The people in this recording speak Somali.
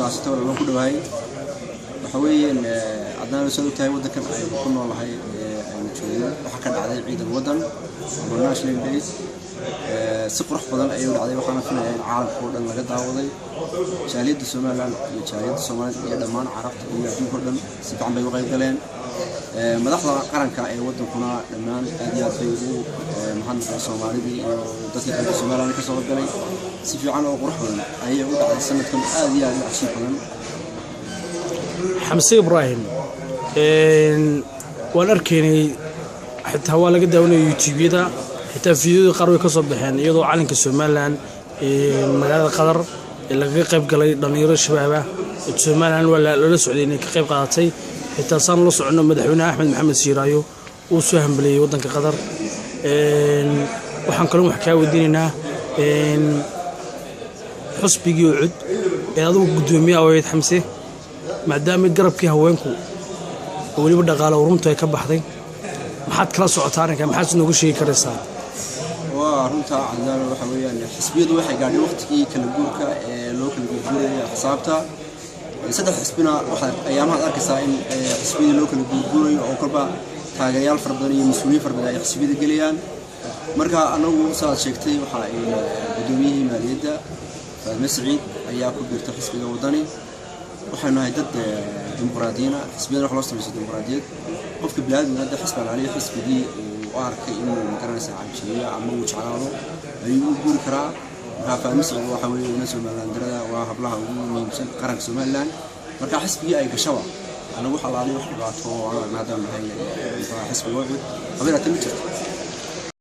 naasito wala ku dhawahay waxa weeyeen adana soo tahay wadankan ay ku noolahay aynu joogno waxa ka dhacday ciidan wadan oo national day si qurux badan ayuu dhacday waxaana filayaa in caalamka oo dhan laga daawaday jaaliyada Soomaaliland iyo jaaliyada Soomaaliya iyo dhammaan carabta iyo adduunka oo dhan si fiican bay u qayb galeen madaxda qaranka ee wadankuna dhammaan aad iyo aad bay ugu maxaan Soomaalida iyo dadka Soomaaliland ka soo galay si fiican oo qurux badan ayay u dhacday sanadkan aad iyo aad u cusub badan حمزة إبراهيم والأركيني حتى هو لقى داوني يوتيوب ده حتى فيديو قروي كسب بحين يضو علن كسومالان مجال القدر اللي قيب قلي ضمير الشباب السومالان ولا السعوديين كقيب قاطي حتى صار لص عنا مدحونا أحمد محمد سيرايو وسهم بلي وطن كقدر وحنكلم حكاوي ديننا حسب يقعد هذا قدومي أو يتحمسه maadaama garabkii haweenku waliba dhaqaale urunta ay ka baxday maxaad kala socotaanka maxaad noogu sheegi karaysaa waa runta cadaan waxa weeyaan xisbiyadu waxay gaadhay waqtigii kala guurka ee loo kala guuriyay xisaabta saddex xisbina waxa ayaamaha arkaysaa in xisbiyada loo kala guuriyo oo kolba taageerayaal farbadan iyo mas'uuliyiin farbadan ay xisbiyada galiyaan marka anagu saad sheegtay waxa ay gudoomiyihii maaliyadda Faadma Saciid ayaa ku biirtay xisbiga wadani waxaanu hay dad dimuqraadiyiin xisbiyada wax loo sameeyo dimuqraadiyad qofka bilaadna hadda xisbi عليه xisbigii oo arkay inuu garanaysa cabshiya ama uu jeclaado ayuu u guuri karaa Faadma Saciid waxa weeye Soomaaliland darada waa hablaha ugu muhiimsan qaranka Soomaaliland marka xisbigii ay gashaa anagu xalaaliyo wax dhibaato oo maadaama ay xisbiga wacid qabila tamit